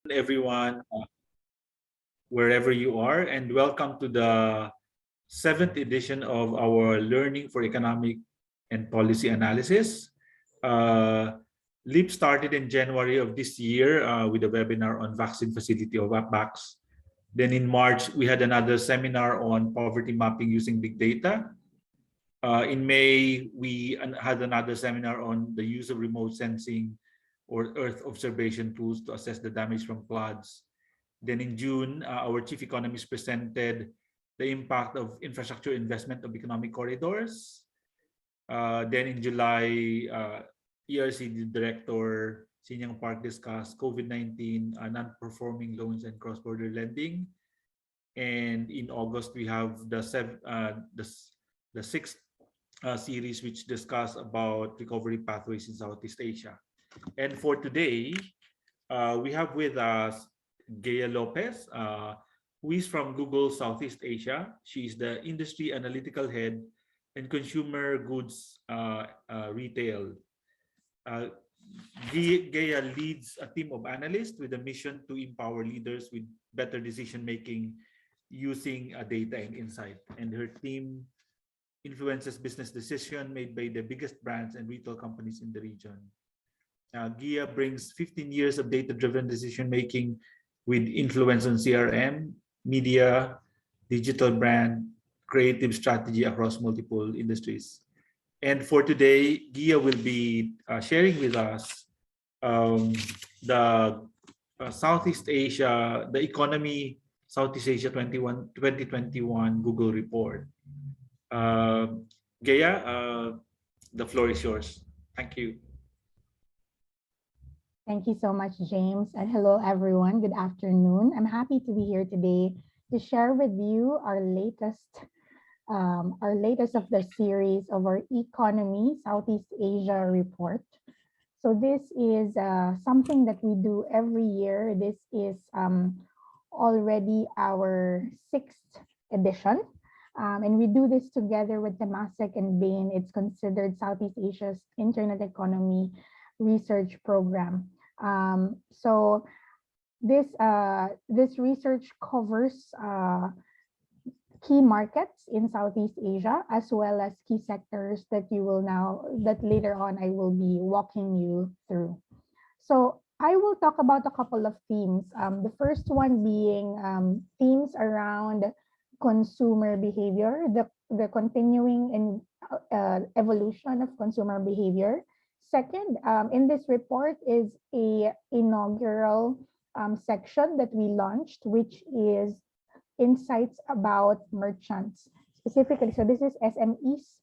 Everyone, wherever you are, and welcome to the seventh edition of our Learning for Economic and Policy Analysis. LEAP started in January of this year with a webinar on vaccine facility of VAX. Then in March, we had another seminar on poverty mapping using big data. In May, we had another seminar on the use of remote sensing or Earth observation tools to assess the damage from floods. Then in June, our chief economist presented the impact of infrastructure investment of economic corridors. Then in July, ERCD Director Sinyang Park discussed COVID-19 non-performing loans and cross-border lending. And in August, we have the sixth series which discuss about recovery pathways in Southeast Asia. And for today, we have with us Gea Lopez, who is from Google Southeast Asia. She is the industry analytical head and consumer goods retail. Gea leads a team of analysts with a mission to empower leaders with better decision making using data and insight. And her team influences business decisions made by the biggest brands and retail companies in the region. Gia brings 15 years of data-driven decision-making with influence on CRM, media, digital brand, creative strategy across multiple industries. And for today, Gia will be sharing with us the Southeast Asia, the e-Conomy Southeast Asia 2021 Google report. Gea, the floor is yours. Thank you. Thank you so much, James. And hello, everyone. Good afternoon. I'm happy to be here today to share with you our latest of the series of our e-Conomy Southeast Asia report. So this is something that we do every year. This is already our sixth edition. And we do this together with Temasek and Bain. It's considered Southeast Asia's Internet Economy Research Program. So this research covers key markets in Southeast Asia, as well as key sectors that later on I will be walking you through. So I will talk about a couple of themes. The first one being themes around consumer behavior, the continuing evolution of consumer behavior. Second, in this report is a inaugural section that we launched, which is insights about merchants specifically. So this is SMEs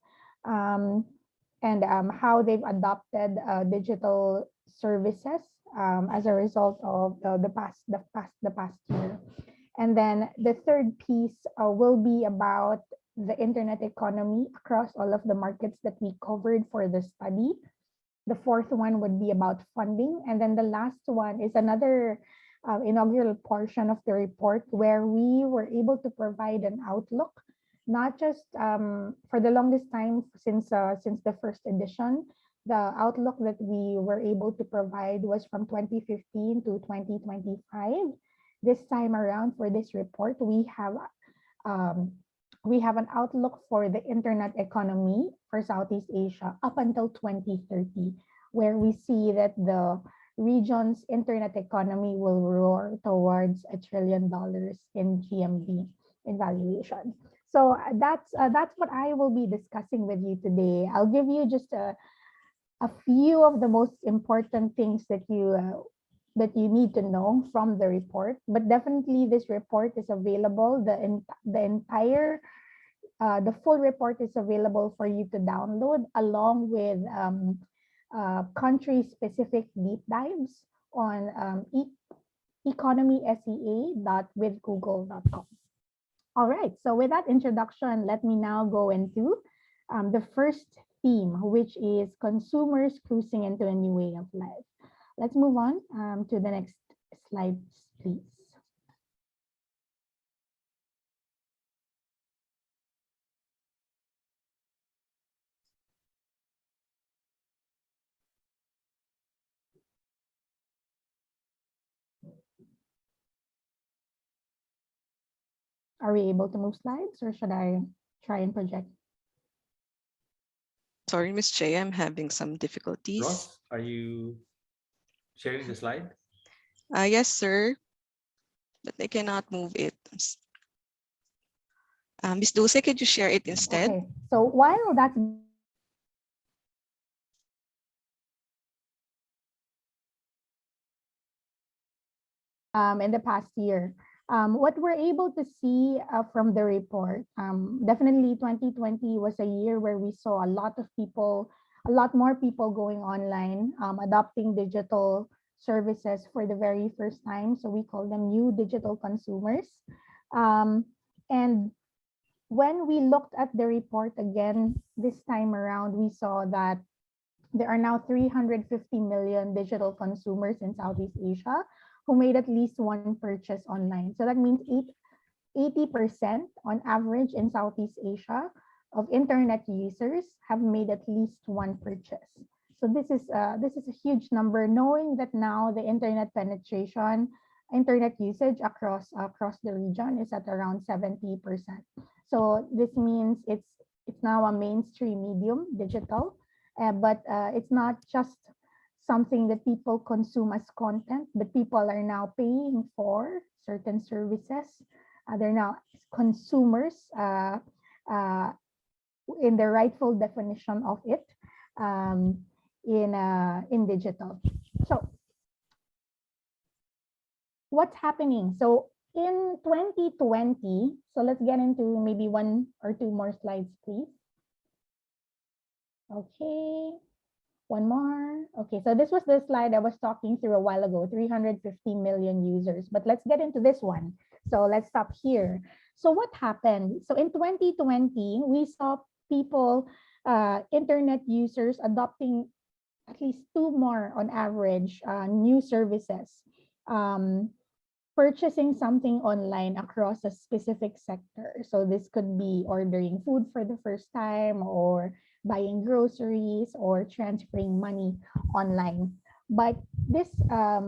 and how they've adopted digital services as a result of the past year. And then the third piece will be about the internet economy across all of the markets that we covered for the study. The fourth one would be about funding. And then the last one is another inaugural portion of the report where we were able to provide an outlook, not just for the longest time since the first edition. The outlook that we were able to provide was from 2015 to 2025. This time around for this report, we have an outlook for the internet economy for Southeast Asia up until 2030, where we see that the region's internet economy will roar towards $1 trillion in GMV in valuation. So that's what I will be discussing with you today. I'll give you just a few of the most important things that you need to know from the report, but definitely this report is available. The full report is available for you to download along with country-specific deep dives on economysea.withgoogle.com. All right, so with that introduction, let me now go into the first theme, which is consumers cruising into a new way of life. Let's move on to the next slide, please. Are we able to move slides, or should I try and project? Sorry, Miss Jay, I'm having some difficulties. Ross, are you sharing the slide? Yes, sir, but I cannot move it. Miss Dulce, could you share it instead? Okay, so while that's in the past year. What we're able to see from the report, definitely 2020 was a year where we saw a lot more people going online, adopting digital services for the very first time. So we call them new digital consumers. And when we looked at the report again this time around, we saw that there are now 350 million digital consumers in Southeast Asia who made at least one purchase online. So that means 80% on average in Southeast Asia of internet users have made at least one purchase. So this is a huge number, knowing that now the internet penetration, internet usage across the region is at around 70%. So this means it's now a mainstream medium, digital, but it's not just something that people consume as content, but people are now paying for certain services. They're now consumers uh, in the rightful definition of it, in digital. So what's happening? So in 2020, so let's get into maybe one or two more slides, please. Okay. One more. Okay, so this was the slide I was talking through a while ago, 350 million users. But let's get into this one. So let's stop here. So what happened? So in 2020, we saw people, internet users adopting at least two more on average new services. Purchasing something online across a specific sector. So this could be ordering food for the first time, or buying groceries, or transferring money online. But this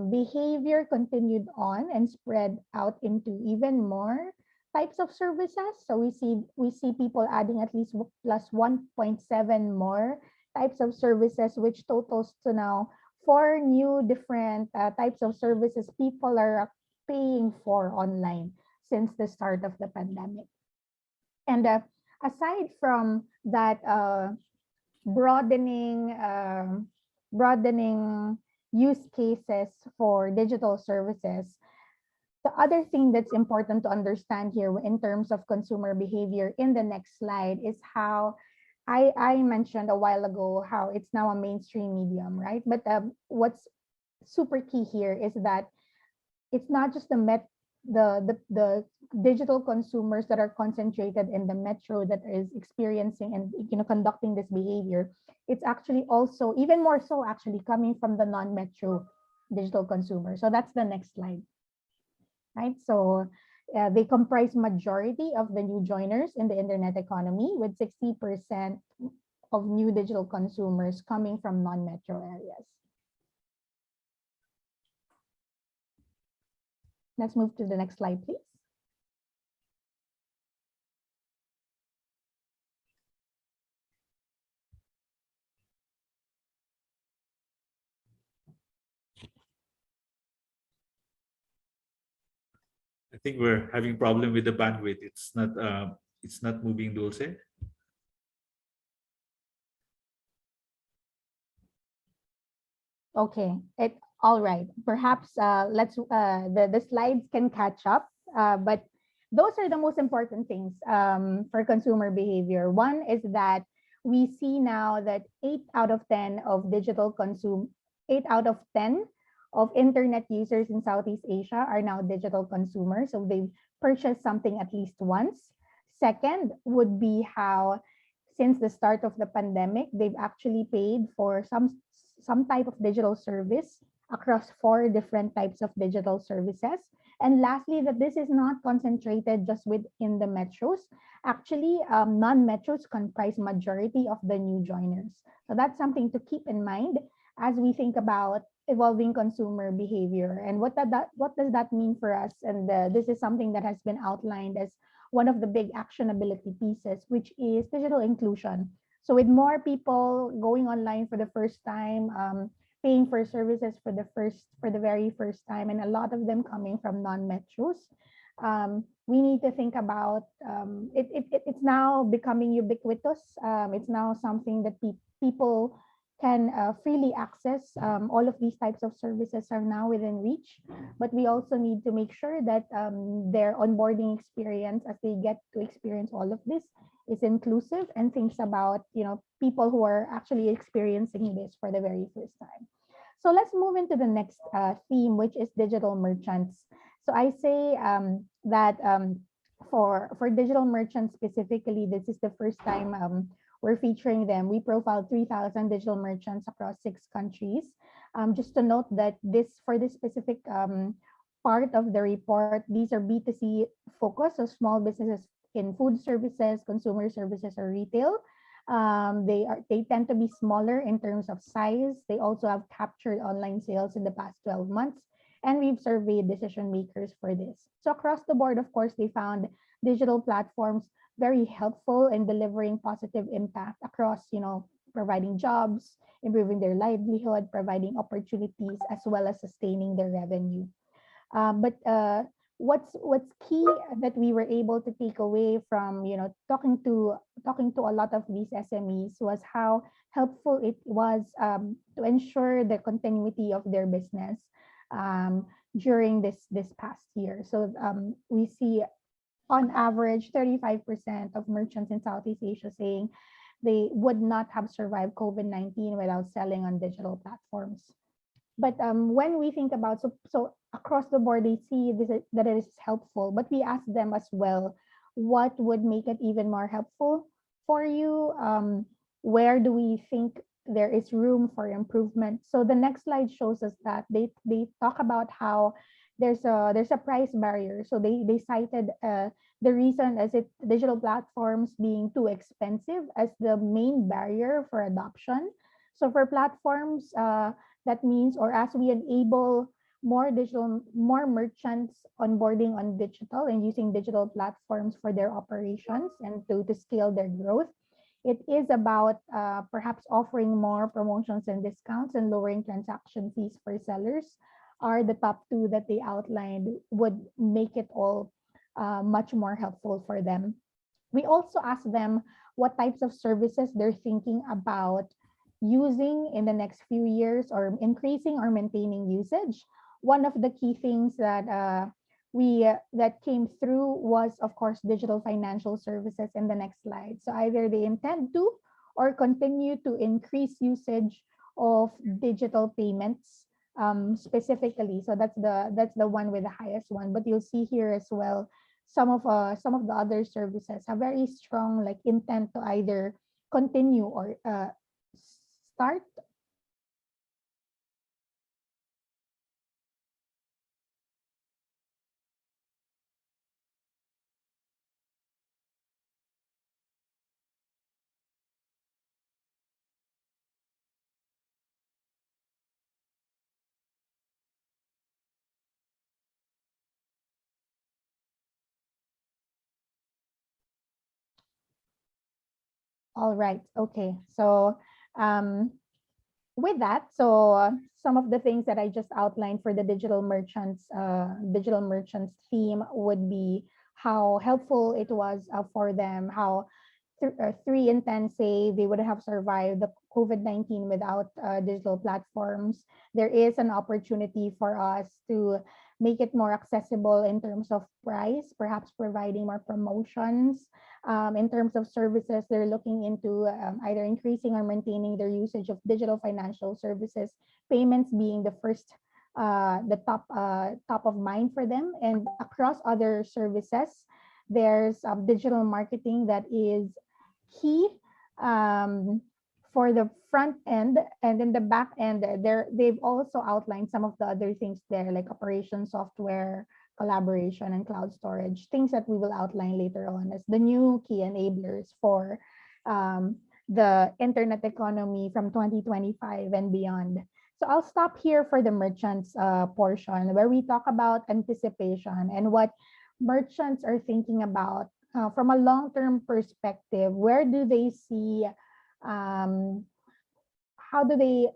behavior continued on and spread out into even more types of services. So we see people adding at least plus 1.7 more types of services, which totals to now four new different types of services people are paying for online since the start of the pandemic. And aside from that broadening broadening use cases for digital services, the other thing that's important to understand here in terms of consumer behavior in the next slide is how I mentioned a while ago how it's now a mainstream medium, right? But what's super key here is that it's not just the digital consumers that are concentrated in the metro that is experiencing and conducting this behavior. It's actually also even more so actually coming from the non-metro digital consumer. So that's the next slide, right? So they comprise majority of the new joiners in the internet economy, with 60% of new digital consumers coming from non-metro areas. Let's move to the next slide, please. I think we're having problem with the bandwidth. It's not moving, Dulce. Okay, all right. Perhaps let's the slides can catch up, but those are the most important things for consumer behavior. One is that we see now that 8 out of 10 of 8 out of 10 of internet users in Southeast Asia are now digital consumers. So they've purchased something at least once. Second would be how since the start of the pandemic, they've actually paid for some type of digital service across 4 different types of digital services. And lastly, that this is not concentrated just within the metros. Actually, non-metros comprise majority of the new joiners. So that's something to keep in mind as we think about evolving consumer behavior and what does that mean for us. And this is something that has been outlined as one of the big actionability pieces, which is digital inclusion. So with more people going online for the first time, paying for services for the very first time, and a lot of them coming from non-metros, we need to think about it's now becoming ubiquitous. It's now something that people can freely access. All of these types of services are now within reach, but we also need to make sure that their onboarding experience, as they get to experience all of this, is inclusive and thinks about people who are actually experiencing this for the very first time. So let's move into the next theme, which is digital merchants. So I say that for digital merchants specifically, this is the first time we're featuring them. We profiled 3,000 digital merchants across 6 countries. Just to note that for this specific part of the report, these are B2C focused, so small businesses in food services, consumer services, or retail. They tend to be smaller in terms of size. They also have captured online sales in the past 12 months. And we've surveyed decision makers for this. So across the board, of course, they found digital platforms very helpful in delivering positive impact across, providing jobs, improving their livelihood, providing opportunities, as well as sustaining their revenue. But what's key that we were able to take away from talking to a lot of these SMEs was how helpful it was to ensure the continuity of their business during this past year. So we see on average 35% of merchants in Southeast Asia saying they would not have survived COVID-19 without selling on digital platforms. But when we think about so across the board, they see that it is helpful. But we ask them as well, what would make it even more helpful for you? Where do we think there is room for improvement? So the next slide shows us that they talk about how there's a price barrier. So they cited the reason as digital platforms being too expensive as the main barrier for adoption. So for platforms, that means, or as we enable more merchants onboarding on digital and using digital platforms for their operations and to scale their growth, it is about perhaps offering more promotions and discounts and lowering transaction fees for sellers are the top two that they outlined would make it all much more helpful for them. We also asked them what types of services they're thinking about using in the next few years or increasing or maintaining usage. One of the key things that that came through was, of course, digital financial services in the next slide. So either they intend to or continue to increase usage of digital payments specifically. So that's the one with the highest one. But you'll see here as well, some of the other services have very strong intent to either continue or start. All right. Okay. So with that, so some of the things that I just outlined for the digital merchants theme would be how helpful it was for them, how 3 in 10 say they would have survived the COVID-19 without digital platforms. There is an opportunity for us to make it more accessible in terms of price, perhaps providing more promotions. In terms of services, they're looking into either increasing or maintaining their usage of digital financial services, payments being the first, the top of mind for them. And across other services, there's digital marketing that is key for the front end, and in the back end, they've also outlined some of the other things there, like operation software, collaboration, and cloud storage, things that we will outline later on as the new key enablers for the internet economy from 2025 and beyond. So I'll stop here for the merchants portion, where we talk about anticipation and what merchants are thinking about from a long-term perspective, where do they see, um, how do they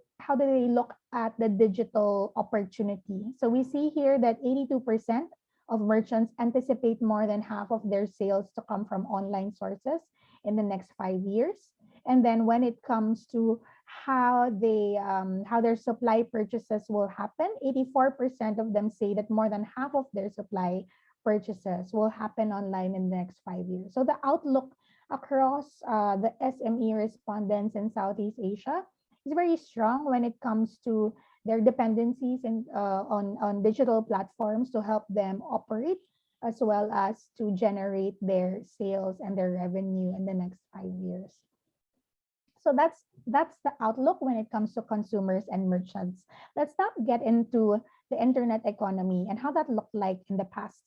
look at the digital opportunity? So we see here that 82% of merchants anticipate more than half of their sales to come from online sources in the next 5 years. And then when it comes to how their supply purchases will happen, 84% of them say that more than half of their supply purchases will happen online in the next 5 years. So the outlook across the SME respondents in Southeast Asia is very strong when it comes to their dependencies on digital platforms to help them operate, as well as to generate their sales and their revenue in the next 5 years. So that's the outlook when it comes to consumers and merchants. Let's now get into the internet economy and how that looked like in the past,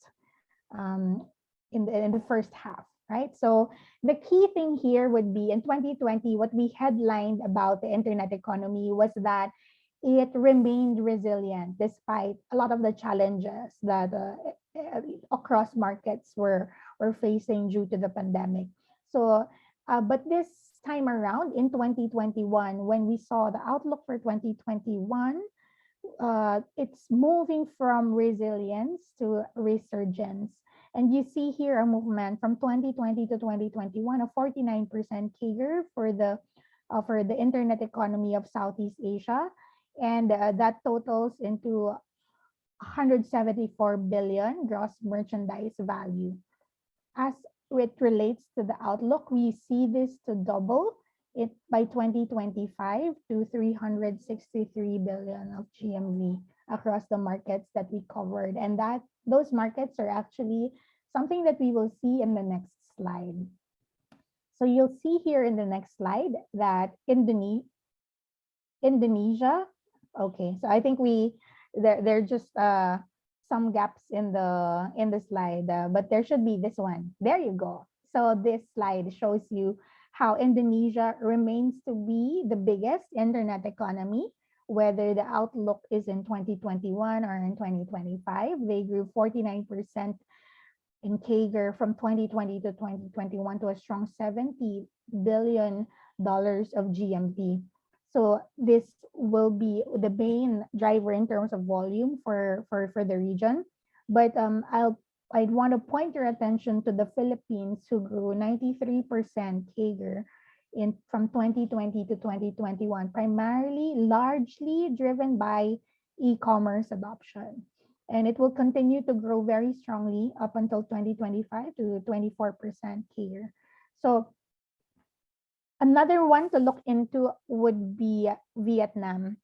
in the first half, right? So the key thing here would be in 2020, what we headlined about the internet economy was that it remained resilient despite a lot of the challenges that across markets were facing due to the pandemic. So, but this time around in 2021, when we saw the outlook for 2021, it's moving from resilience to resurgence. And you see here a movement from 2020 to 2021, a 49% CAGR for the internet economy of Southeast Asia, and that totals into 174 billion gross merchandise value. As it relates to the outlook, we see this to double it by 2025 to 363 billion of GMV across the markets that we covered. And that those markets are actually something that we will see in the next slide. So you'll see here in the next slide that Indonesia. Okay, so I think there are just some gaps in the slide, but there should be this one. There you go. So this slide shows you how Indonesia remains to be the biggest internet economy, whether the outlook is in 2021 or in 2025. They grew 49% in CAGR from 2020 to 2021 to a strong $70 billion of GMV. So this will be the main driver in terms of volume for the region. But I'd want to point your attention to the Philippines, who grew 93% CAGR from 2020 to 2021, largely driven by e-commerce adoption. And it will continue to grow very strongly up until 2025 to 24% CAGR. So another one to look into would be Vietnam,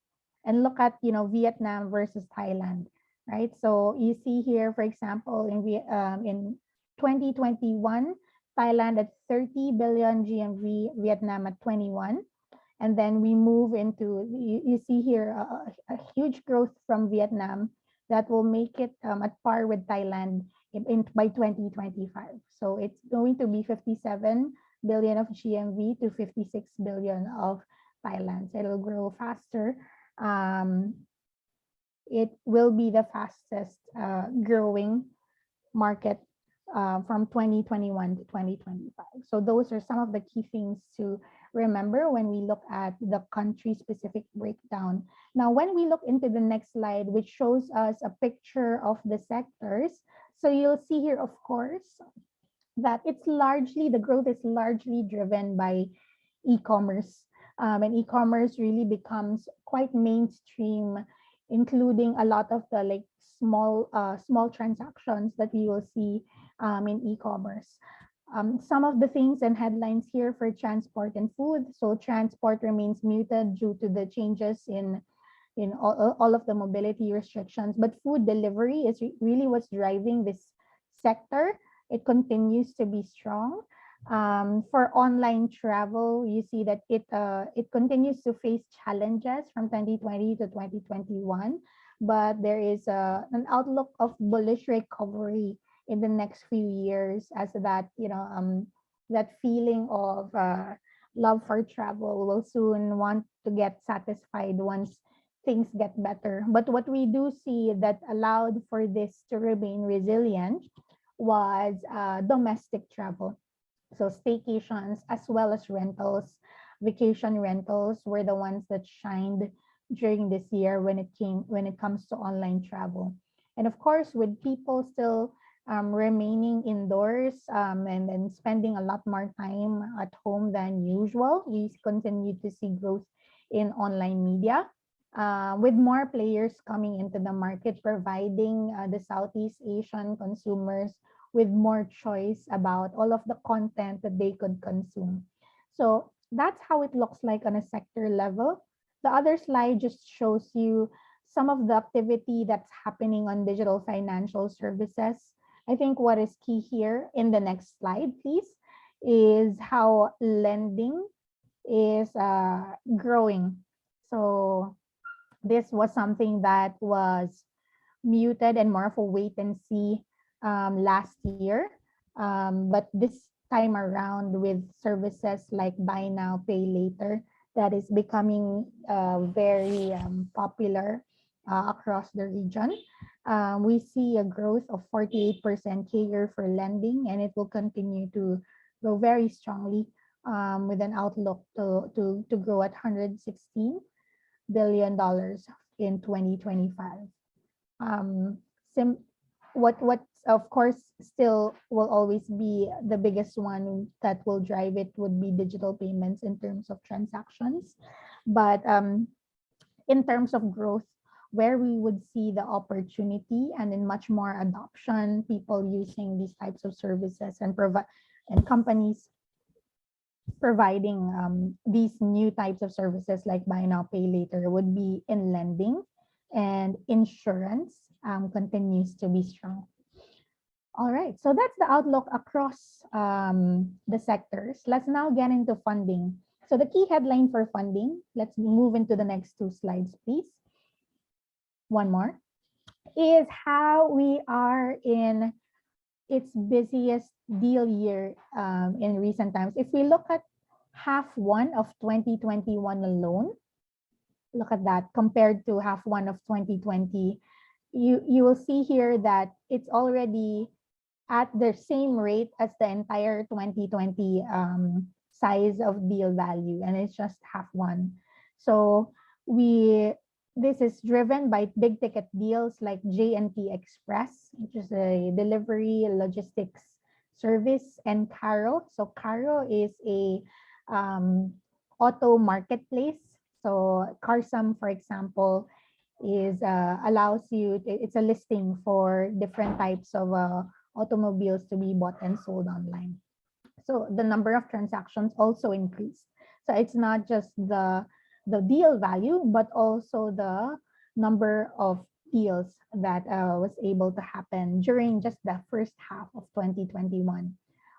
and look at Vietnam versus Thailand, right? So you see here, for example, in 2021, Thailand at 30 billion GMV, Vietnam at 21. And then we move into, you see here a huge growth from Vietnam that will make it at par with Thailand by 2025. So it's going to be 57 billion of GMV to 56 billion of Thailand. So it'll grow faster. It will be the fastest growing market from 2021 to 2025. So those are some of the key things to remember when we look at the country-specific breakdown. Now, when we look into the next slide, which shows us a picture of the sectors, so you'll see here, of course, that the growth is largely driven by e-commerce. And e-commerce really becomes quite mainstream, including a lot of the small transactions that we will see in e-commerce. Some of the things and headlines here for transport and food. So transport remains muted due to the changes in all of the mobility restrictions, but food delivery is really what's driving this sector. It continues to be strong. For online travel, you see that it continues to face challenges from 2020 to 2021, but there is an outlook of bullish recovery in the next few years, as that that feeling of love for travel will soon want to get satisfied once things get better. But what we do see that allowed for this to remain resilient was domestic travel. So staycations as well as rentals, vacation rentals were the ones that shined during this year when it comes to online travel. And of course, with people still remaining indoors and spending a lot more time at home than usual, we continue to see growth in online media. With more players coming into the market, providing the Southeast Asian consumers with more choice about all of the content that they could consume. So that's how it looks like on a sector level. The other slide just shows you some of the activity that's happening on digital financial services. I think what is key here in the next slide, please, is how lending is growing. So this was something that was muted and more of a wait and see last year. But this time around with services like buy now, pay later, that is becoming very popular across the region. We see a growth of 48% CAGR for lending, and it will continue to grow very strongly with an outlook to grow at $116 billion in 2025. Um, sim what's of course still will always be the biggest one that will drive it would be digital payments in terms of transactions. But in terms of growth, where we would see the opportunity and in much more adoption, people using these types of services and provide and companies providing these new types of services like buy now, pay later would be in lending, and insurance continues to be strong. All right, so that's the outlook across the sectors. Let's now get into funding. So the key headline for funding, let's move into the next two slides, please. One more, is how we are in its busiest deal year in recent times. If we look at half one of 2021 alone, look at that compared to half one of 2020, you will see here that it's already at the same rate as the entire 2020 size of deal value, and it's just half one. So this is driven by big ticket deals like J&T Express, which is a delivery logistics service, and Caro. So Caro is a auto marketplace. So Carsum, for example, is allows you, it's a listing for different types of automobiles to be bought and sold online. So the number of transactions also increased. So it's not just the deal value, but also the number of deals that was able to happen during just the first half of 2021.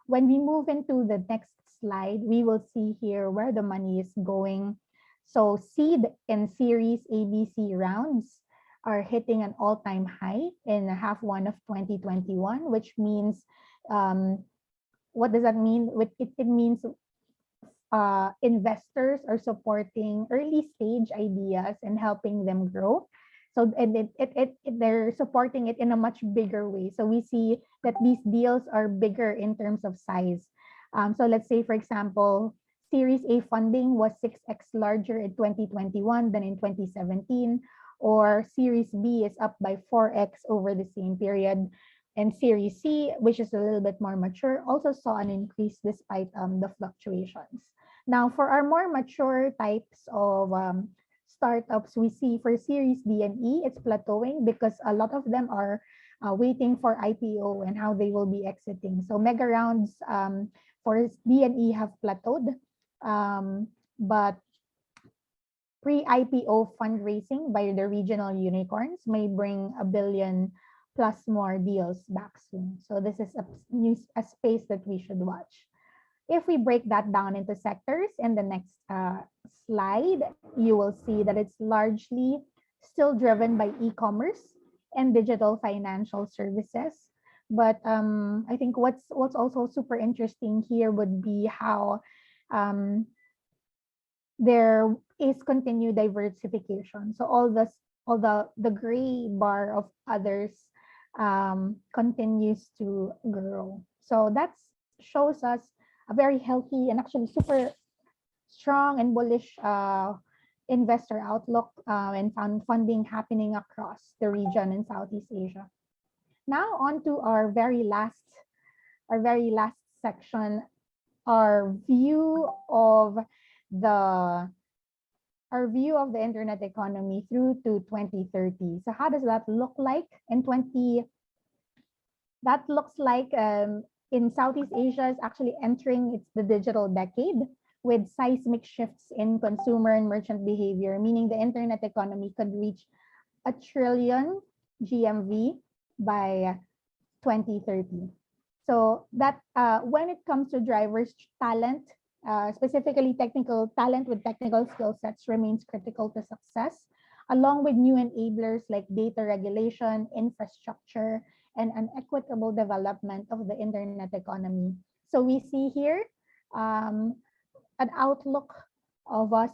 When we move into the next slide, we will see here where the money is going. So seed and series ABC rounds are hitting an all-time high in half one of 2021, which means, what does that mean? It means investors are supporting early stage ideas and helping them grow. So and they're supporting it in a much bigger way. So we see that these deals are bigger in terms of size. So let's say, for example, Series A funding was 6x larger in 2021 than in 2017, or Series B is up by 4x over the same period. And Series C, which is a little bit more mature, also saw an increase despite the fluctuations. Now, for our more mature types of startups, we see for Series D and E, it's plateauing because a lot of them are waiting for IPO and how they will be exiting. So mega rounds for D and E have plateaued, but pre-IPO fundraising by the regional unicorns may bring a billion plus more deals back soon. So this is a space that we should watch. If we break that down into sectors in the next slide, you will see that it's largely still driven by e-commerce and digital financial services. But I think what's also super interesting here would be how there is continued diversification. So all the gray bar of others continues to grow. So that shows us a very healthy and actually super strong and bullish investor outlook and funding happening across the region in Southeast Asia. Now on to our very last section, our view of the internet economy through to 2030. So how does that look like that looks like in Southeast Asia is actually entering the digital decade with seismic shifts in consumer and merchant behavior, meaning the internet economy could reach a trillion GMV by 2030. So that when it comes to drivers, talent, specifically technical talent with technical skill sets remains critical to success, along with new enablers like data regulation, infrastructure, and an equitable development of the internet economy. So we see here um, an outlook of us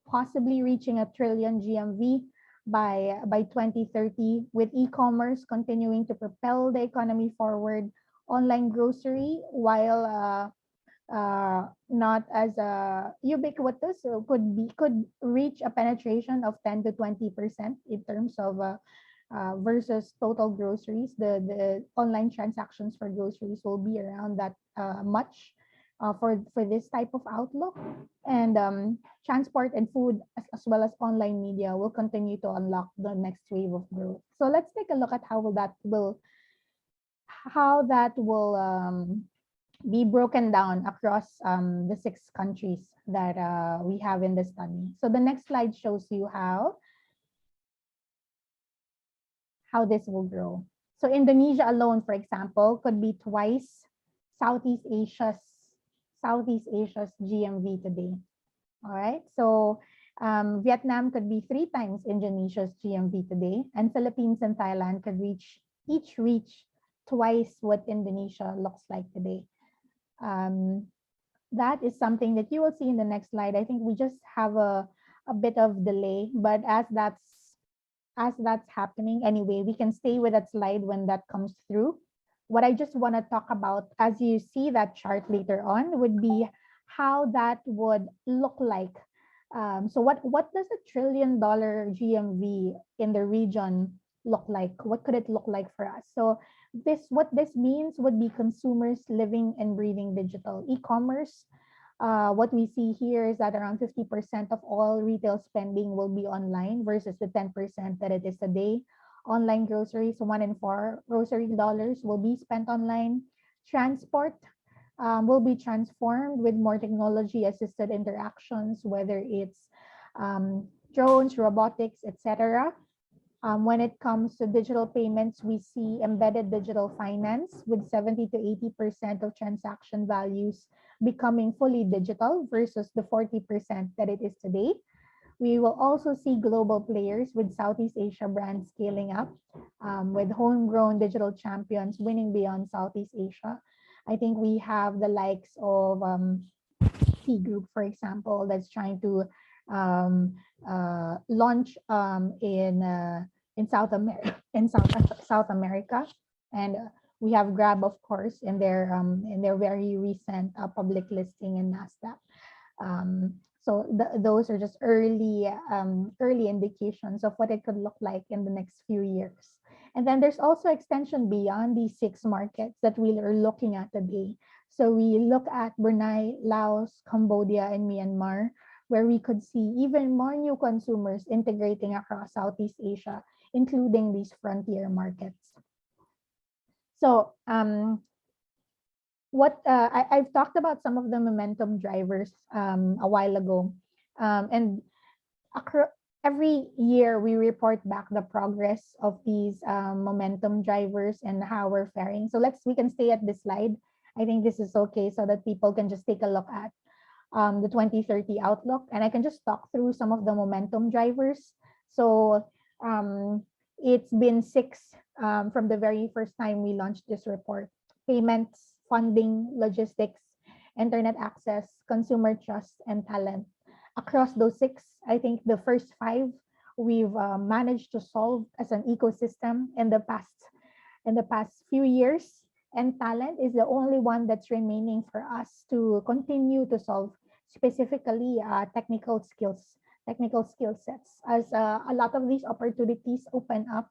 possibly reaching a trillion GMV by 2030, with e-commerce continuing to propel the economy forward. Online grocery, while not as ubiquitous, so could reach a penetration of 10 to 20% in terms of versus total groceries. The online transactions for groceries will be around that much for this type of outlook. And transport and food, as well as online media, will continue to unlock the next wave of growth. So let's take a look at how that will be broken down across the 6 countries that we have in the study. So the next slide shows you how this will grow. So Indonesia alone, for example, could be twice Southeast Asia's GMV today. All right. So Vietnam could be 3 times Indonesia's GMV today, and Philippines and Thailand could each reach twice what Indonesia looks like today. That is something that you will see in the next slide. I think we just have a bit of delay, but as that's happening anyway, we can stay with that slide when that comes through. What I just want to talk about, as you see that chart later on, would be how that would look like. So what does a $1 trillion GMV in the region look like? What could it look like for us? So what this means would be consumers living and breathing digital. E-commerce, what we see here is that around 50% of all retail spending will be online versus the 10% that it is today. Online groceries, 1 in 4 grocery dollars will be spent online. Transport will be transformed with more technology-assisted interactions, whether it's drones, robotics, etc. When it comes to digital payments, we see embedded digital finance with 70 to 80% of transaction values becoming fully digital versus the 40% that it is today. We will also see global players with Southeast Asia brands scaling up, with homegrown digital champions winning beyond Southeast Asia. I think we have the likes of T Group, for example, that's trying to launch in South America, South America, and we have Grab, of course, in their very recent public listing in Nasdaq. So those are just early indications of what it could look like in the next few years. And then there's also extension beyond these 6 markets that we are looking at today. So we look at Brunei, Laos, Cambodia, and Myanmar, where we could see even more new consumers integrating across Southeast Asia, including these frontier markets. So I've talked about some of the momentum drivers a while ago, and every year we report back the progress of these momentum drivers and how we're faring. So we can stay at this slide. I think this is okay so that people can just take a look at the 2030 outlook, and I can just talk through some of the momentum drivers. So it's been 6 from the very first time we launched this report: payments, funding, logistics, internet access, consumer trust, and talent. Across those 6, I think the first 5 we've managed to solve as an ecosystem in the past in the past few years, and talent is the only one that's remaining for us to continue to solve, specifically technical skill sets. As a lot of these opportunities open up,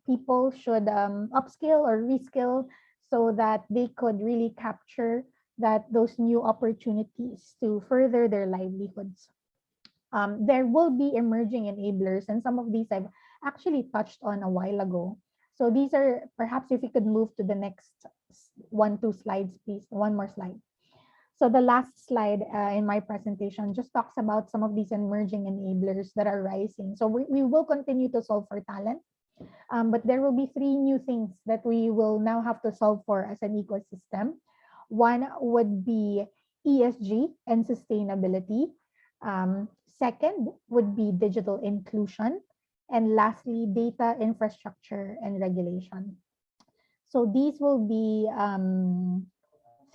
people should upskill or reskill so that they could really capture those new opportunities to further their livelihoods. There will be emerging enablers, and some of these I've actually touched on a while ago. So these are, perhaps if we could move to the next two slides, please. One more slide. So the last slide in my presentation just talks about some of these emerging enablers that are rising. So we will continue to solve for talent, but there will be three new things that we will now have to solve for as an ecosystem. One would be ESG and sustainability. Second would be digital inclusion. And lastly, data infrastructure and regulation. So these will be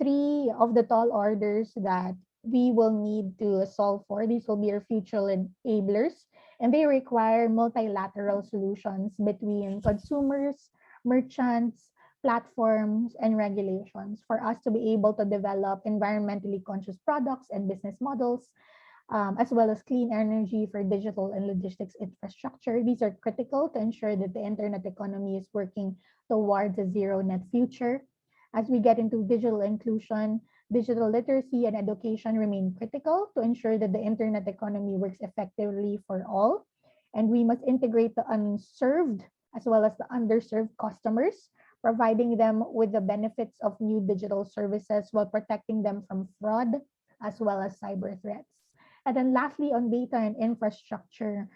three of the tall orders that we will need to solve for. These will be our future enablers, and they require multilateral solutions between consumers, merchants, platforms, and regulations for us to be able to develop environmentally conscious products and business models, as well as clean energy for digital and logistics infrastructure. These are critical to ensure that the internet economy is working towards a zero net future. As we get into digital inclusion, digital literacy and education remain critical to ensure that the internet economy works effectively for all. And we must integrate the unserved as well as the underserved customers, providing them with the benefits of new digital services while protecting them from fraud as well as cyber threats. And then lastly, on data and infrastructure,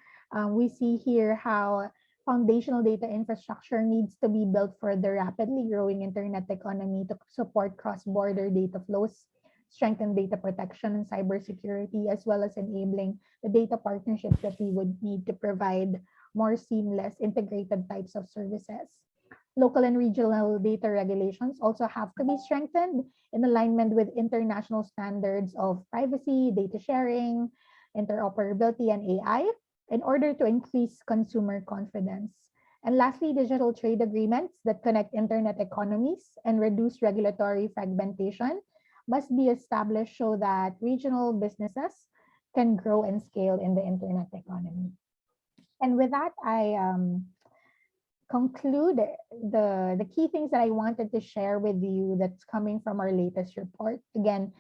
we see here how foundational data infrastructure needs to be built for the rapidly growing internet economy to support cross-border data flows, strengthen data protection and cybersecurity, as well as enabling the data partnerships that we would need to provide more seamless, integrated types of services. Local and regional data regulations also have to be strengthened in alignment with international standards of privacy, data sharing, interoperability, and AI in order to increase consumer confidence. And lastly, digital trade agreements that connect internet economies and reduce regulatory fragmentation must be established so that regional businesses can grow and scale in the internet economy. And with that, I conclude the key things that I wanted to share with you that's coming from our latest report. Again,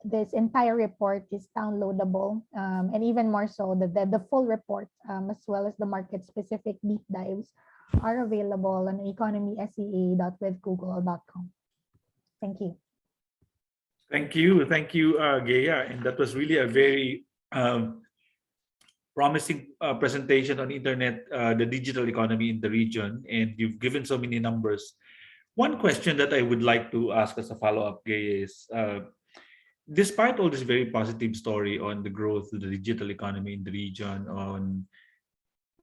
this entire report is downloadable, and even more so, the full report, as well as the market-specific deep dives, are available on economysea.withgoogle.com. Thank you. Thank you, Gaya, and that was really a very promising presentation on internet, the digital economy in the region, and you've given so many numbers. One question that I would like to ask as a follow-up, Gaya, is despite all this very positive story on the growth of the digital economy in the region, on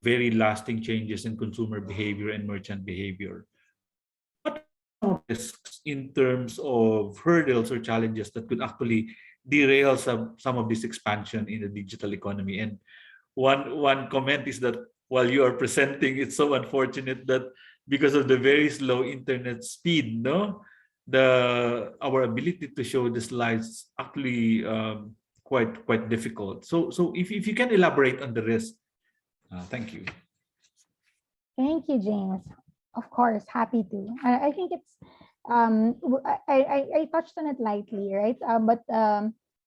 very lasting changes in consumer behavior and merchant behavior, what are risks in terms of hurdles or challenges that could actually derail some of this expansion in the digital economy? And one comment is that while you are presenting, it's so unfortunate that because of the very slow internet speed, our ability to show the slides actually quite difficult. So if you can elaborate on the risk, thank you. Thank you, James. Of course, happy to. I think it's I touched on it lightly, right? But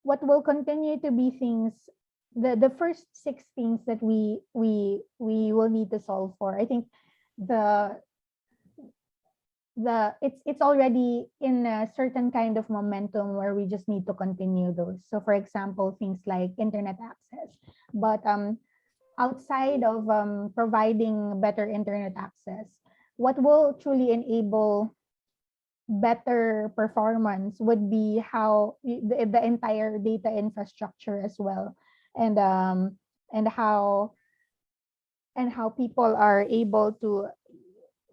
what will continue to be things, the first 6 things that we will need to solve for. I think it's already in a certain kind of momentum where we just need to continue those. So for example, things like internet access. But outside of providing better internet access, what will truly enable better performance would be how the entire data infrastructure as well, and how people are able to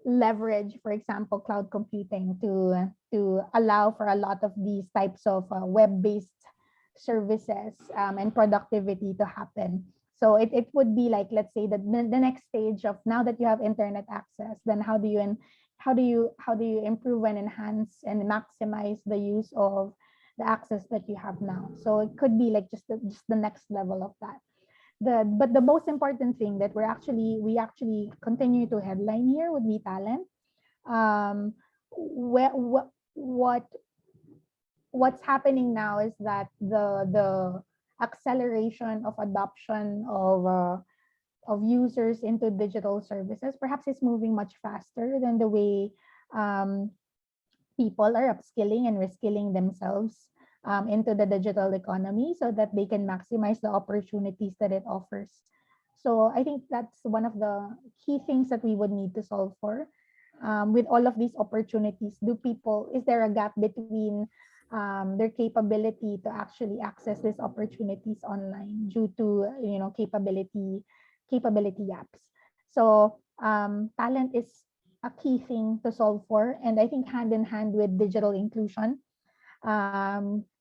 leverage, for example, cloud computing to allow for a lot of these types of web-based services and productivity to happen. So it would be like, let's say that the next stage of, now that you have internet access, then how do you how do you improve and enhance and maximize the use of the access that you have now. So it could be like just the next level of that. But the most important thing that we actually continue to headline here would be talent. um what what's happening now is that the acceleration of adoption of users into digital services perhaps is moving much faster than the way um, people are upskilling and reskilling themselves into the digital economy so that they can maximize the opportunities that it offers. So I think that's one of the key things that we would need to solve for. With all of these opportunities, is there a gap between their capability to actually access these opportunities online due to capability gaps? So talent is a key thing to solve for, and I think hand in hand with digital inclusion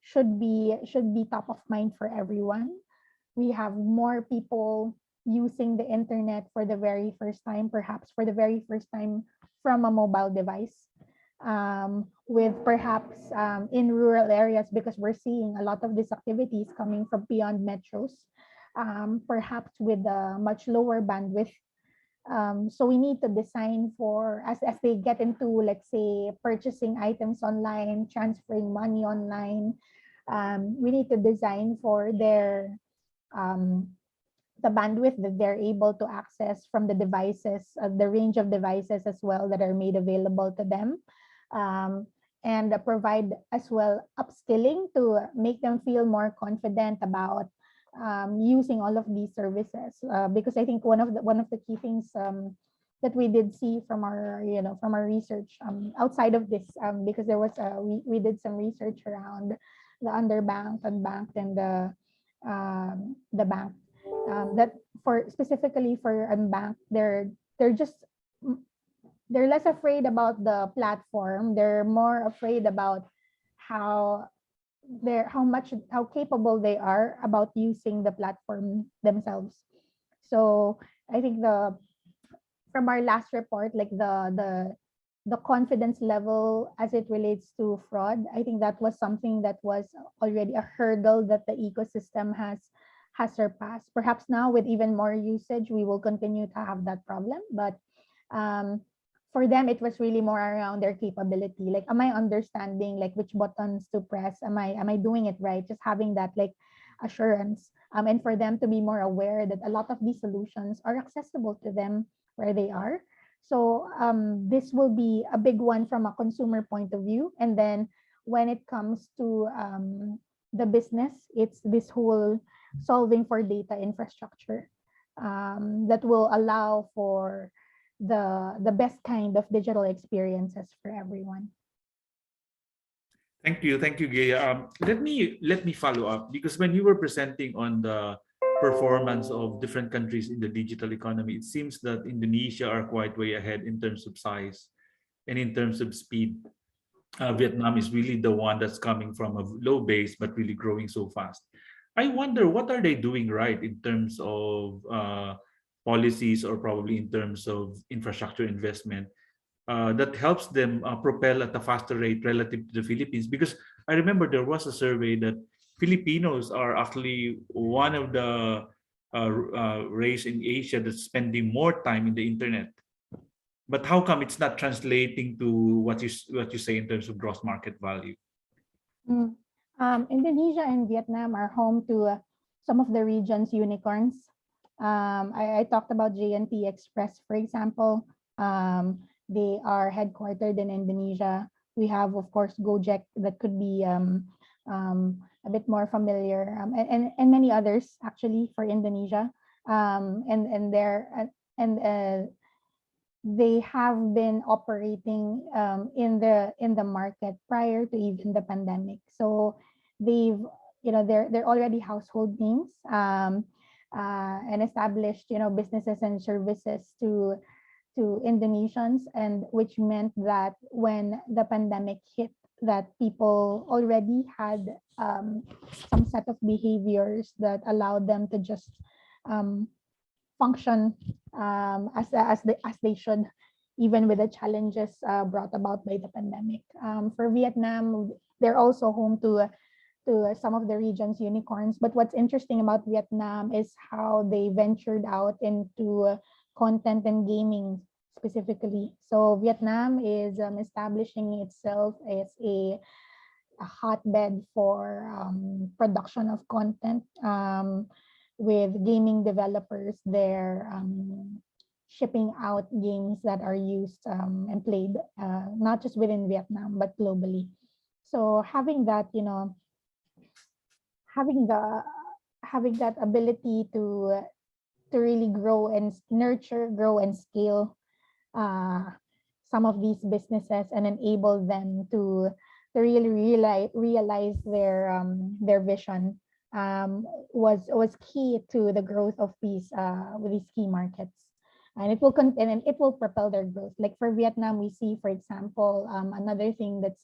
should be top of mind for everyone. We have more people using the internet for the very first time, perhaps for the very first time from a mobile device. With perhaps in rural areas, because we're seeing a lot of these activities coming from beyond metros, perhaps with a much lower bandwidth. So we need to design for as they get into, let's say, purchasing items online, transferring money online. We need to design for their the bandwidth that they're able to access from the devices, the range of devices as well that are made available to them, and provide as well upskilling to make them feel more confident about using all of these services. Because I think one of the key things that we did see from our research outside of this, because there was we did some research around the underbanked, unbanked, and the bank, that for specifically for unbanked, they're just they're less afraid about the platform. They're more afraid about how how capable they are about using the platform themselves. So I think from our last report, like the confidence level as it relates to fraud, I think that was something that was already a hurdle that the ecosystem has surpassed. Perhaps now with even more usage, we will continue to have that problem. But um, for them, it was really more around their capability. Like, am I understanding like which buttons to press? Am I doing it right? Just having that like assurance. And for them to be more aware that a lot of these solutions are accessible to them where they are. So this will be a big one from a consumer point of view. And then when it comes to the business, it's this whole solving for data infrastructure that will allow for the best kind of digital experiences for everyone. Thank you, Gaya. Let me follow up, because when you were presenting on the performance of different countries in the digital economy, it seems that Indonesia are quite way ahead in terms of size and in terms of speed. Vietnam is really the one that's coming from a low base but really growing so fast. I wonder, what are they doing right in terms of policies, or probably in terms of infrastructure investment, that helps them propel at a faster rate relative to the Philippines? Because I remember there was a survey that Filipinos are actually one of the race in Asia that's spending more time in the internet. But how come it's not translating to what you say in terms of gross market value? Mm. Indonesia and Vietnam are home to some of the region's unicorns. I talked about JNT Express, for example. They are headquartered in Indonesia. We have, of course, Gojek, that could be a bit more familiar, and many others actually for Indonesia. And they have been operating in the market prior to even the pandemic. So they're already household names, and established businesses and services to Indonesians, and which meant that when the pandemic hit, that people already had some set of behaviors that allowed them to just function as they should even with the challenges brought about by the pandemic. For Vietnam, they're also home to some of the region's unicorns. But what's interesting about Vietnam is how they ventured out into content and gaming specifically. So Vietnam is establishing itself as a hotbed for production of content with gaming developers there shipping out games that are used and played not just within Vietnam but globally. So having that, having the having that ability to really grow and nurture, grow and scale uh, some of these businesses and enable them to really realize their vision was key to the growth of these with these key markets. And it will and it will propel their growth. Like for Vietnam, we see, for example, another thing that's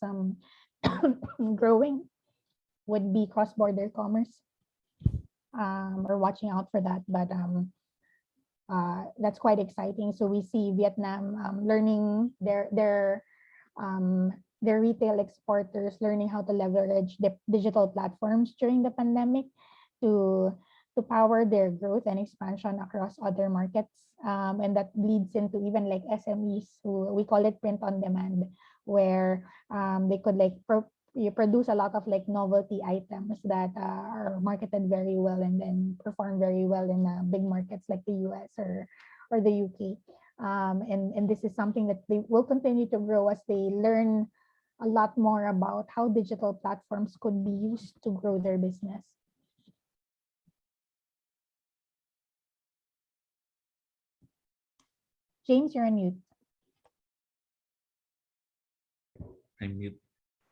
growing would be cross-border commerce. We're watching out for that, but that's quite exciting. So we see Vietnam learning their retail exporters learning how to leverage the digital platforms during the pandemic to power their growth and expansion across other markets. And that leads into even like SMEs, who we call it print on demand, where they could like you produce a lot of like novelty items that are marketed very well and then perform very well in big markets like the US or the UK. And this is something that they will continue to grow as they learn a lot more about how digital platforms could be used to grow their business. James, you're on mute. I'm mute.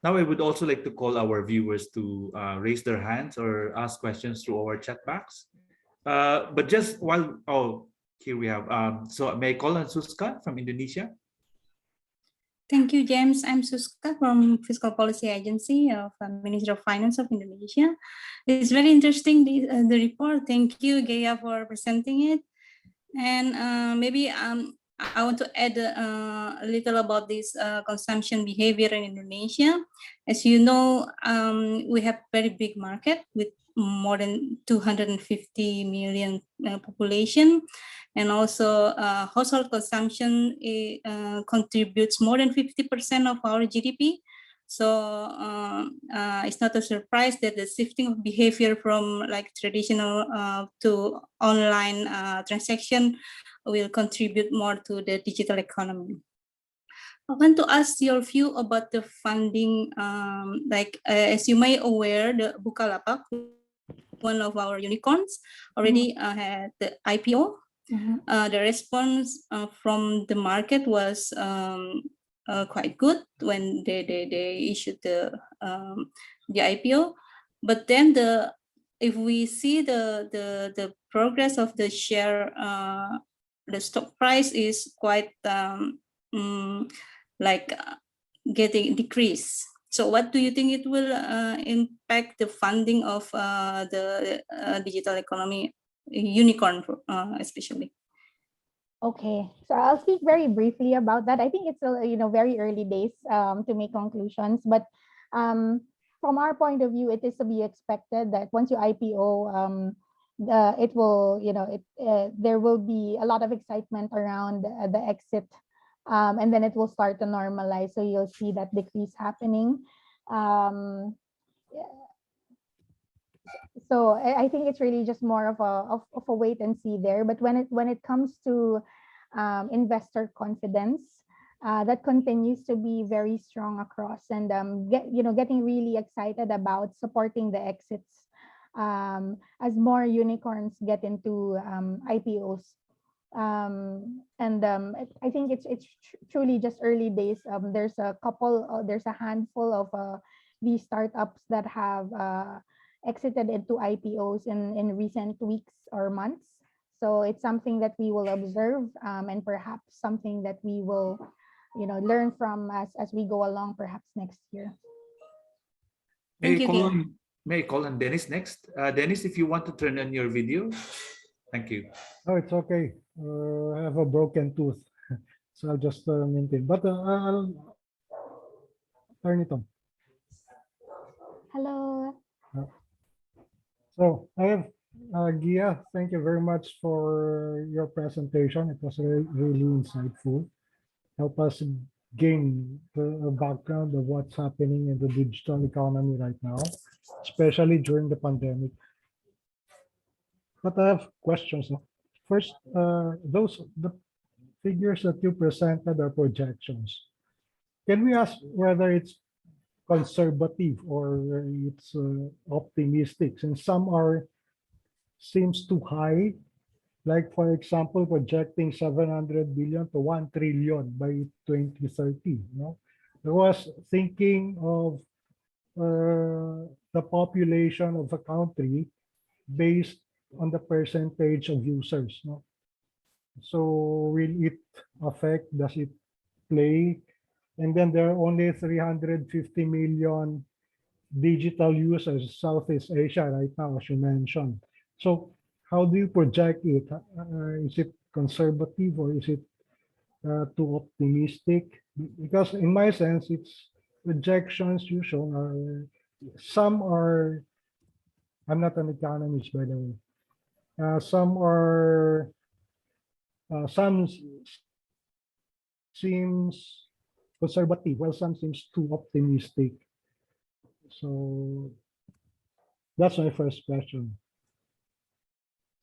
Now, I would also like to call our viewers to raise their hands or ask questions through our chat box. But just while, here we have, so may I call on Suska from Indonesia? Thank you, James. I'm Suska from Fiscal Policy Agency of Ministry of Finance of Indonesia. It's very interesting, the report. Thank you, Gaya, for presenting it. And maybe I want to add a little about this consumption behavior in Indonesia. As you know, we have very big market with more than 250 million population. And also household consumption contributes more than 50% of our GDP. So it's not a surprise that the shifting of behavior from like traditional to online transaction will contribute more to the digital economy. I want to ask your view about the funding. As you may aware, the Bukalapak, one of our unicorns, already had the IPO. The response from the market was quite good when they issued the IPO. But then if we see the progress of the share, the stock price is quite getting decreased. So what do you think it will impact the funding of the digital economy unicorn, especially? Okay, so I'll speak very briefly about that. I think it's very early days to make conclusions, but from our point of view, it is to be expected that once you IPO, it will there will be a lot of excitement around the exit, and then it will start to normalize. So you'll see that decrease happening. So I think it's really just more of a wait and see there. But when it comes to investor confidence, that continues to be very strong across, and getting really excited about supporting the exits as more unicorns get into IPOs. I think it's truly just early days. There's a handful of these startups that have exited into IPOs in recent weeks or months. So it's something that we will observe, and perhaps something that we will, learn from as we go along, perhaps next year. May I call on Dennis next? Dennis, if you want to turn on your video. Thank you. Oh, it's okay. I have a broken tooth. So I'll just maintain. But I'll turn it on. Hello. So I have Gia, thank you very much for your presentation. It was really insightful. Help us gain the background of what's happening in the digital economy right now, especially during the pandemic. But I have questions. First, the figures that you presented are projections. Can we ask whether it's conservative or it's optimistic? Since some seems too high, like for example, projecting 700 billion to 1 trillion by 2030. I was thinking of the population of a country based on the percentage of users. So will it affect? Does it play? And then there are only 350 million digital users in Southeast Asia right now, as you mentioned. So how do you project it? Is it conservative or is it too optimistic? Because in my sense, it's projections usual. Some are, I'm not an economist, by the way. Some are, some seems conservative, while some seems too optimistic. So that's my first question.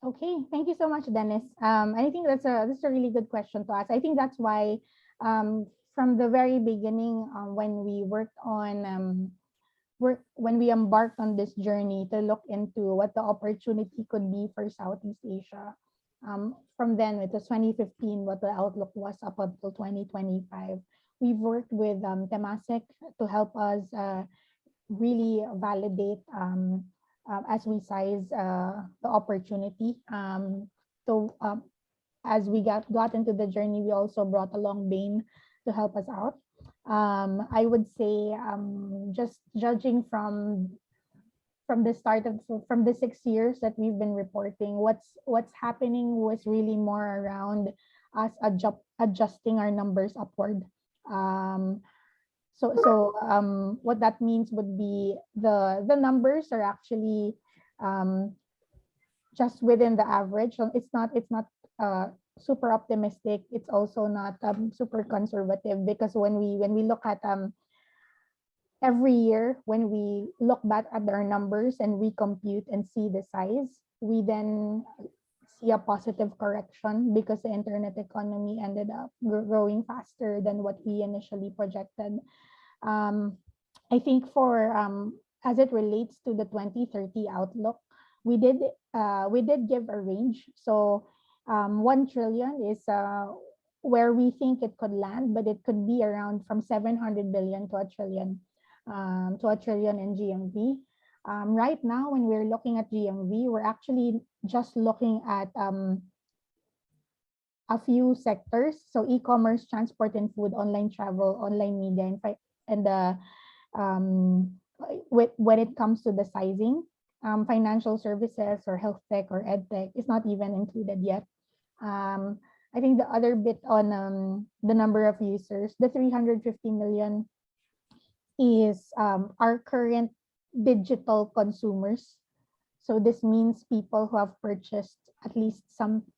Okay, thank you so much, Dennis. I think that's a really good question to ask. I think that's why from the very beginning, when we worked on when we embarked on this journey to look into what the opportunity could be for Southeast Asia. From then, it was 2015, what the outlook was up until 2025. We've worked with Temasek to help us really validate as we size the opportunity. So as we got into the journey, we also brought along Bain to help us out. I would say just judging from the start of from the 6 years that we've been reporting, what's happening was really more around us adjusting our numbers upward. What that means would be the numbers are actually just within the average. So it's not super optimistic. It's also not super conservative, because when we look at every year, when we look back at our numbers and we compute and see the size, we then see a positive correction because the internet economy ended up growing faster than what we initially projected. I think for as it relates to the 2030 outlook, we did give a range. So 1 trillion is where we think it could land, but it could be around from 700 billion to a trillion in GMV. Right now, when we're looking at GMV, we're actually just looking at a few sectors. So e-commerce, transport and food, online travel, online media, and when it comes to the sizing, financial services or health tech or ed tech is not even included yet. I think the other bit on the number of users, the 350 million is our current digital consumers. So this means people who have purchased at least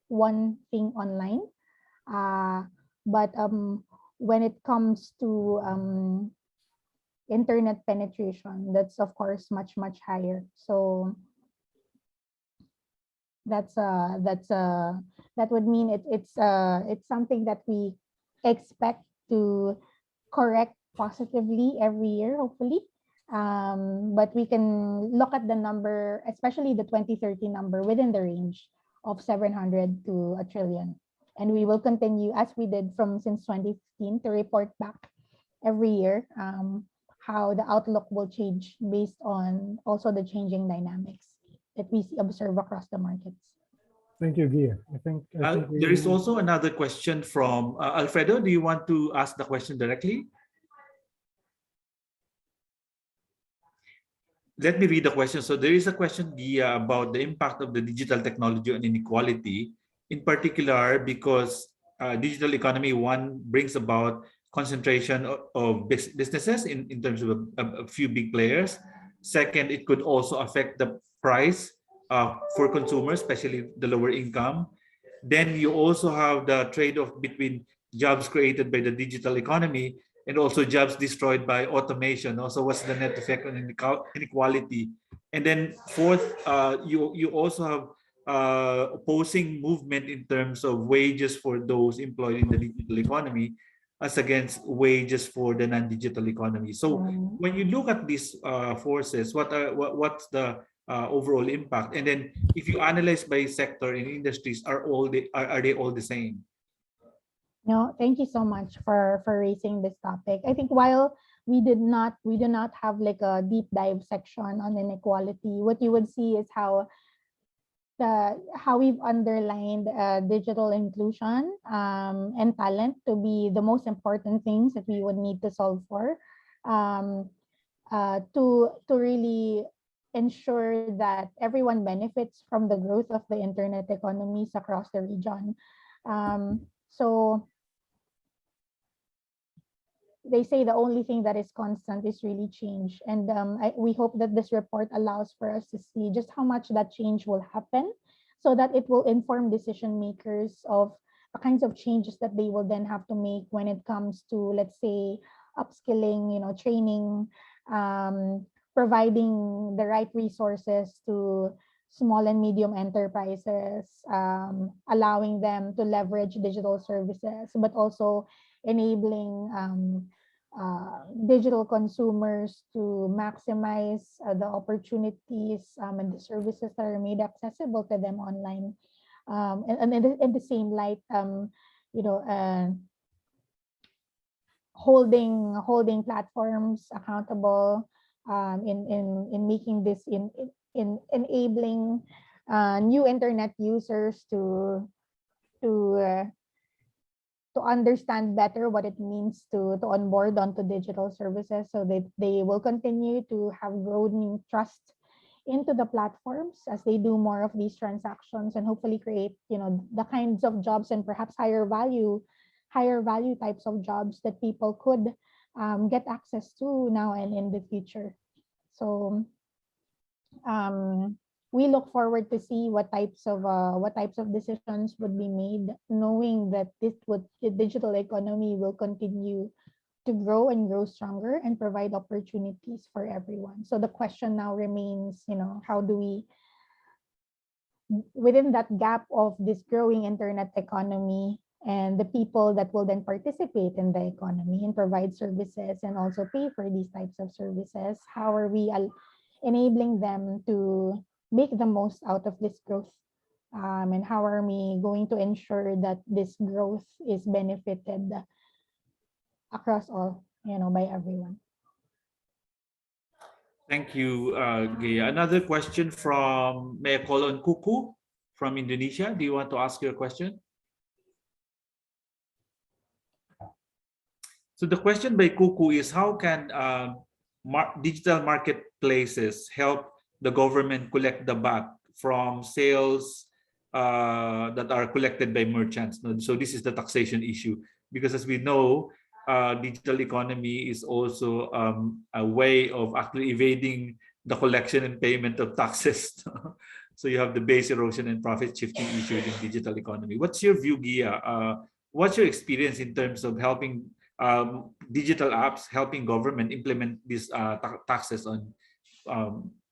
one thing online. But when it comes to internet penetration, that's of course much higher. So that would mean it's something that we expect to correct positively every year, hopefully. But we can look at the number, especially the 2030 number, within the range of 700 to a trillion. And we will continue, as we did since 2015, to report back every year how the outlook will change based on also the changing dynamics that we observe across the markets. Thank you, Gia. I think there is also another question from Alfredo. Do you want to ask the question directly? Let me read the question. So there is a question, Gia, about the impact of the digital technology on inequality, in particular because digital economy, one, brings about concentration of businesses in terms of a few big players. Second, it could also affect the price for consumers, especially the lower income. Then you also have the trade-off between jobs created by the digital economy and also jobs destroyed by automation. Also, what's the net effect on inequality? And then fourth, you also have opposing movement in terms of wages for those employed in the digital economy as against wages for the non-digital economy. So when you look at these forces, what's the overall impact? And then if you analyze by sector in industries, are they all the same? No, thank you so much for raising this topic. I think while we did not have like a deep dive section on inequality, what you would see is how we've underlined digital inclusion and talent to be the most important things that we would need to solve for, to really ensure that everyone benefits from the growth of the internet economies across the region. So they say the only thing that is constant is really change. And we hope that this report allows for us to see just how much that change will happen so that it will inform decision makers of the kinds of changes that they will then have to make when it comes to, let's say, upskilling, training, providing the right resources to small and medium enterprises, allowing them to leverage digital services, but also enabling digital consumers to maximize the opportunities and the services that are made accessible to them online. And in the same light, holding platforms accountable, in making this in enabling new internet users to understand better what it means to onboard onto digital services, so that they will continue to have growing trust into the platforms as they do more of these transactions, and hopefully create the kinds of jobs and perhaps higher value types of jobs that people could get access to now and in the future. So we look forward to see what types of decisions would be made, knowing that the digital economy will continue to grow and grow stronger and provide opportunities for everyone. So the question now remains, how do we, within that gap of this growing internet economy and the people that will then participate in the economy and provide services and also pay for these types of services, how are we enabling them to make the most out of this growth? And how are we going to ensure that this growth is benefited across all, by everyone? Thank you, Gia. Another question from Mea Kolon Kuku from Indonesia. Do you want to ask your question? So the question by Kuku is, how can digital marketplaces help the government collect the VAT from sales that are collected by merchants? So this is the taxation issue, because as we know, digital economy is also a way of actually evading the collection and payment of taxes. So you have the base erosion and profit shifting issue in digital economy. What's your view, Gia? What's your experience in terms of helping digital apps helping government implement these taxes on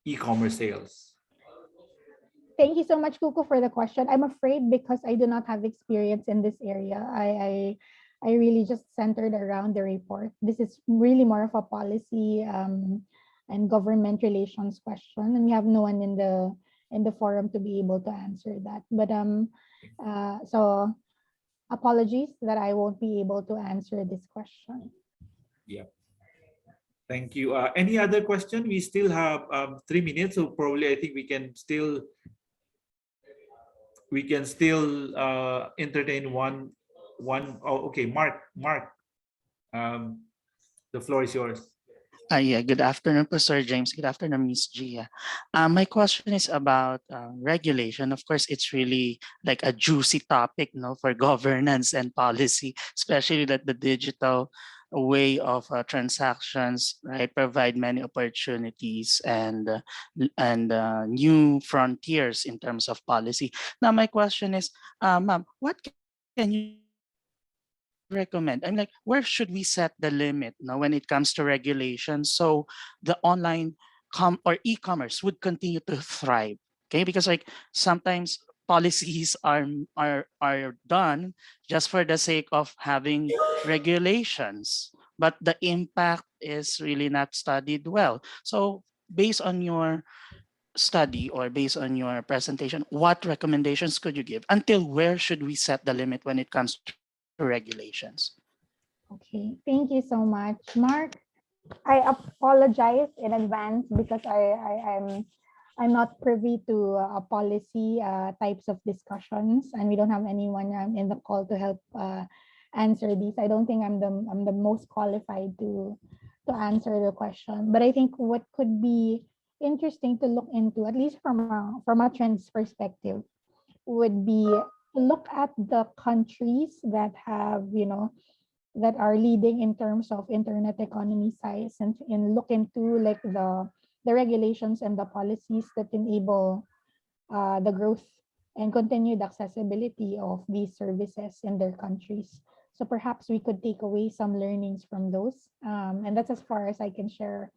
e-commerce sales? Thank you so much, Kuku, for the question. I'm afraid because I do not have experience in this area. I really just centered around the report. This is really more of a policy and government relations question, and we have no one in the forum to be able to answer that. But so apologies that I won't be able to answer this question. Yeah. Thank you. Any other question? We still have 3 minutes, so probably I think we can still entertain one. Oh, okay, Mark. The floor is yours. Yeah, good afternoon po, Sir James. Good afternoon, Miss Gia. My question is about regulation. Of course, it's really like a juicy topic, no, for governance and policy, especially that the digital way of transactions, right, provide many opportunities and new frontiers in terms of policy. Now, my question is, ma'am, what can you recommend? I'm like, where should we set the limit now when it comes to regulation so the online or e-commerce would continue to thrive? Okay, because like sometimes policies are done just for the sake of having regulations, but the impact is really not studied well. So based on your study or based on your presentation, what recommendations could you give? Until where should we set the limit when it comes to regulations? Okay, thank you so much, Mark. I apologize in advance because I'm not privy to policy types of discussions, and we don't have anyone in the call to help answer these. I don't think I'm the most qualified to answer the question, but I think what could be interesting to look into, at least from a trends perspective, would be to look at the countries that have, that are leading in terms of internet economy size, and look into like the regulations and the policies that enable the growth and continued accessibility of these services in their countries. So perhaps we could take away some learnings from those, and that's as far as I can share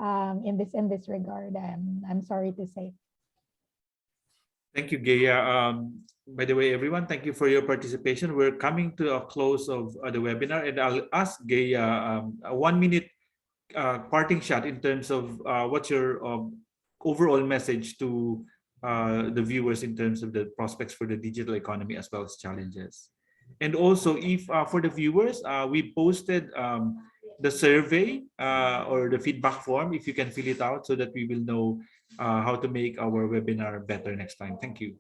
in this regard. I'm sorry to say. Thank you, Gaya. By the way, everyone, thank you for your participation. We're coming to a close of the webinar, and I'll ask Gaya a 1 minute parting shot in terms of what's your overall message to the viewers in terms of the prospects for the digital economy as well as challenges. And also, if for the viewers, we posted the survey or the feedback form, if you can fill it out so that we will know how to make our webinar better next time. Thank you.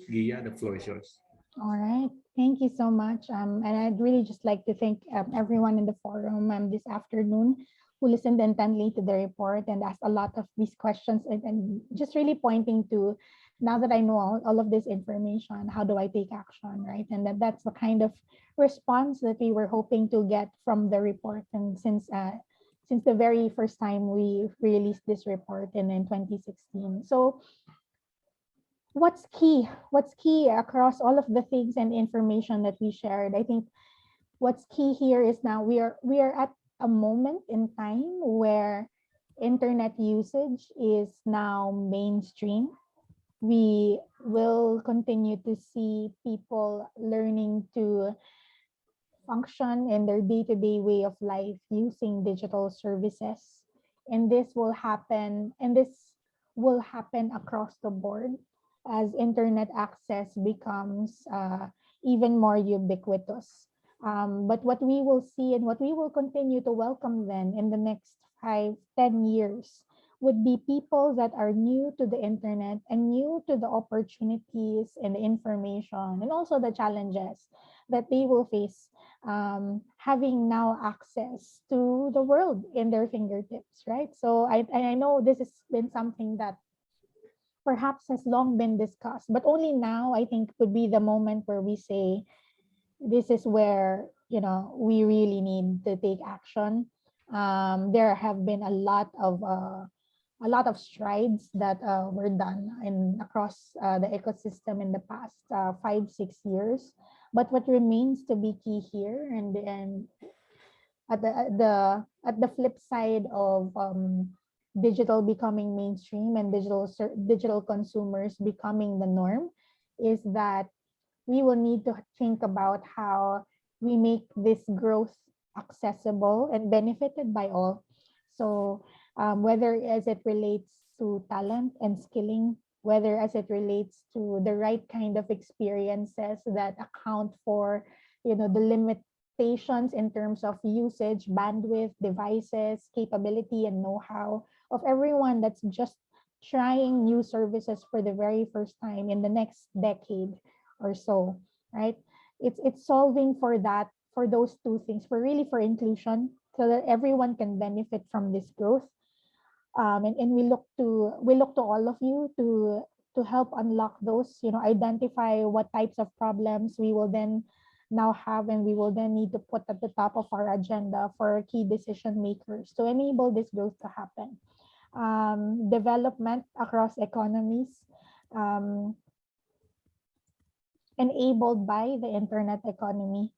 Gia, the floor is yours. All right. Thank you so much. And I'd really just like to thank everyone in the forum this afternoon who listened intently to the report and asked a lot of these questions, and just really pointing to, now that I know all of this information, how do I take action, right? And that's the kind of response that we were hoping to get from the report. And since the very first time we released this report in 2016. So what's key across all of the things and information that we shared? I think what's key here is now we are at a moment in time where internet usage is now mainstream. We will continue to see people learning to function in their day-to-day way of life using digital services, and this will happen across the board as internet access becomes even more ubiquitous. But what we will see and what we will continue to welcome then in the next 5-10 years would be people that are new to the internet and new to the opportunities and the information and also the challenges that they will face, having now access to the world in their fingertips, right? So I know this has been something that perhaps has long been discussed, but only now I think would be the moment where we say this is where we really need to take action. There have been a lot of strides that were done across the ecosystem in the past 5-6 years, but what remains to be key here, and at the flip side of digital becoming mainstream and digital consumers becoming the norm, is that we will need to think about how we make this growth accessible and benefited by all. So whether as it relates to talent and skilling, whether as it relates to the right kind of experiences that account for the limitations in terms of usage, bandwidth, devices, capability, and know-how of everyone that's just trying new services for the very first time in the next decade or so, right? It's solving for those two things, for inclusion so that everyone can benefit from this growth. And we look to all of you to help unlock those, identify what types of problems we will then now have, and we will then need to put at the top of our agenda for key decision makers to enable this growth to happen. Development across economies, enabled by the internet economy,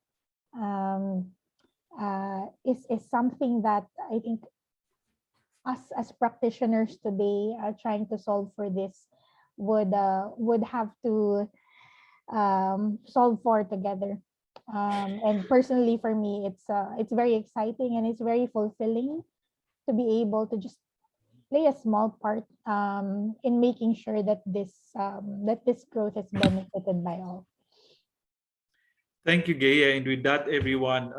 is something that I think us as practitioners today are trying to solve for this would have to solve for together. And personally, for me, it's very exciting and it's very fulfilling to be able to just play a small part in making sure that this growth is benefited by all. Thank you, Gaya. And with that, everyone,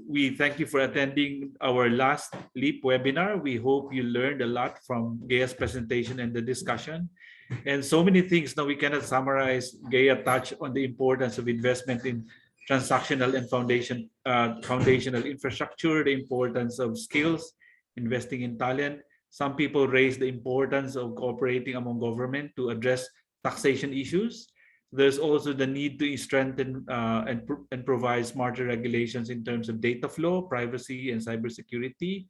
we thank you for attending our last LEAP webinar. We hope you learned a lot from Gaya's presentation and the discussion. And so many things now we cannot summarize. Gaya touched on the importance of investment in transactional and foundational infrastructure, the importance of skills, investing in talent. Some people raise the importance of cooperating among government to address taxation issues. There's also the need to strengthen and provide smarter regulations in terms of data flow, privacy, and cybersecurity.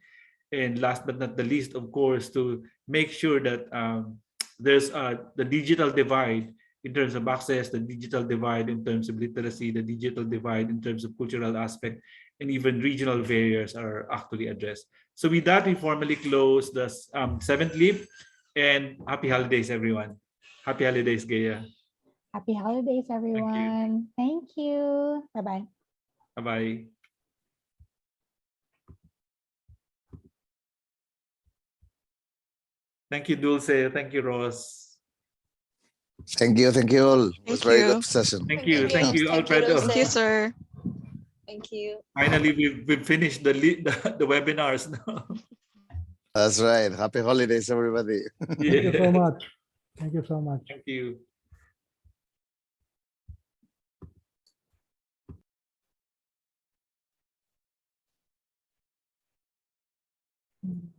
And last but not the least, of course, to make sure that there's the digital divide in terms of access, the digital divide in terms of literacy, the digital divide in terms of cultural aspect, and even regional barriers are actually addressed. So with that, we formally close the 7th LEAP, and happy holidays, everyone. Happy holidays, Gaya. Happy holidays, everyone. Thank you. Bye-bye. Bye-bye. Thank you, Dulce. Thank you, Ross. Thank you all. It was Thank very you. good session. Thank you. Thank you, Alfredo. Thank you, sir. Thank you. Finally, we've finished the webinars now. That's right. Happy holidays, everybody. Thank you so much. Thank you so much. Thank you. Mm.